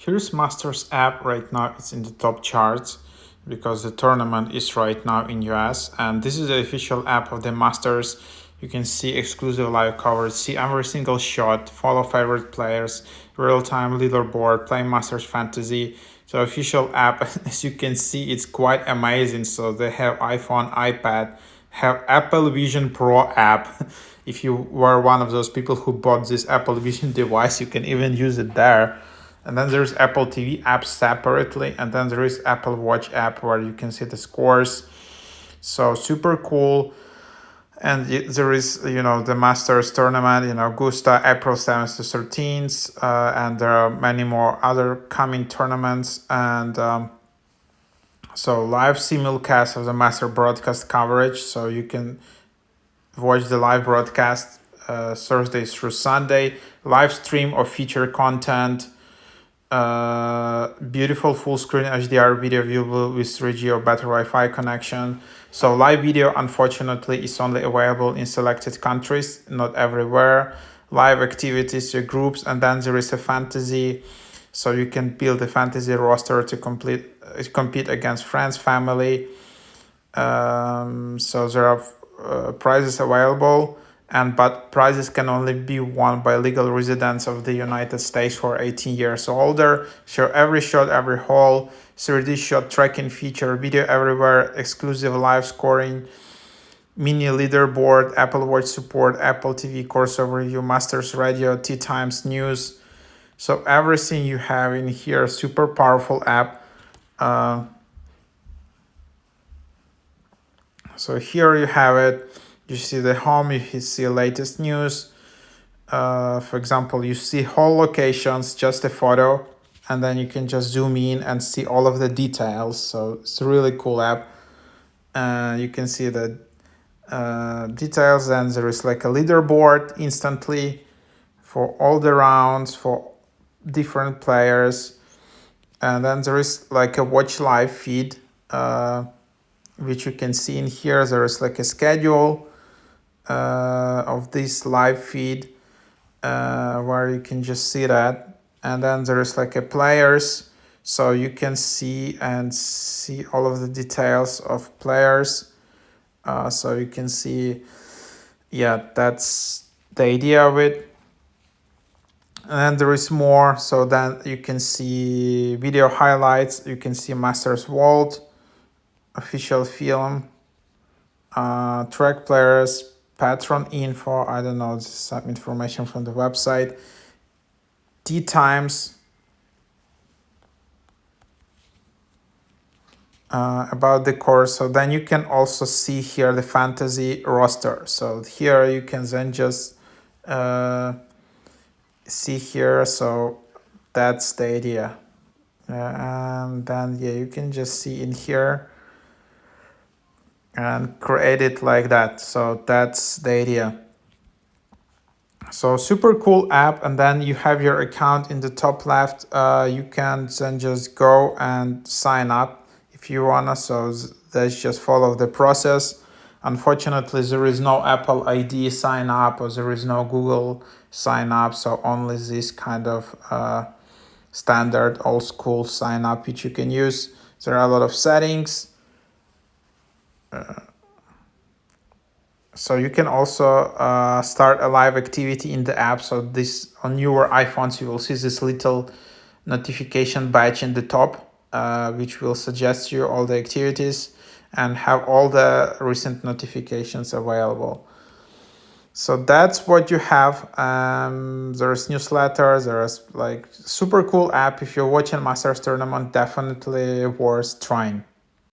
Here's Masters app right now. It's in the top charts because the tournament is right now in US, and this is the official app of the Masters. You can see exclusive live coverage, see every single shot, follow favorite players, real-time leaderboard, play Masters Fantasy. So official app, as you can see, it's quite amazing. So they have iPhone, iPad, have Apple Vision Pro app. If you were one of those people who bought this Apple Vision device, you can even use it there. And then there's Apple TV app separately, and then there is Apple Watch app where you can see the scores. So super cool. And there is, the Masters tournament, Augusta, April 7th to 13th, and there are many more other coming tournaments. And so live simulcast of the Master broadcast coverage, so you can watch the live broadcast Thursday through Sunday, live stream of feature content, beautiful full screen HDR video viewable with 3G or better Wi-Fi connection. So live video, unfortunately, is only available in selected countries, not everywhere. Live activities, your groups, and then there is a fantasy. So you can build a fantasy roster to compete against friends, family. So there are prizes available, but prizes can only be won by legal residents of the United States who are 18 years or older. Show every shot, every hole, 3D shot tracking feature, video everywhere, exclusive live scoring, mini leaderboard, Apple Watch support, Apple TV course overview, Masters Radio, Tea Times news. So everything you have in here, super powerful app. So here you have it. You see the home, you see latest news. For example, you see whole locations, just a photo, and then you can just zoom in and see all of the details. So it's a really cool app. You can see the details, and there is like a leaderboard instantly for all the rounds, for different players. And then there is like a watch live feed, which you can see in here. There is like a schedule of this live feed where you can just see that. And then there is like a players, so you can see all of the details of players. So you can see, that's the idea of it. And then there is more, so then you can see video highlights, you can see Masters Vault, official film, track players, patron info, I don't know, this is some information from the website, tea times, about the course. So then you can also see here the fantasy roster. So here you can then just see here. So that's the idea. And then you can just see in here and create it like that. So that's the idea. So super cool app. And then you have your account in the top left. You can then just go and sign up if you wanna. So let's just follow the process. Unfortunately, there is no Apple ID sign up, or there is no Google sign up. So only this kind of standard old school sign up which you can use. There are a lot of settings. So you can also start a live activity in the app. So this, on newer iPhones, you will see this little notification badge in the top, which will suggest you all the activities and have all the recent notifications available. So that's what you have. There's newsletters, there's like super cool app. If you're watching Masters tournament, definitely worth trying.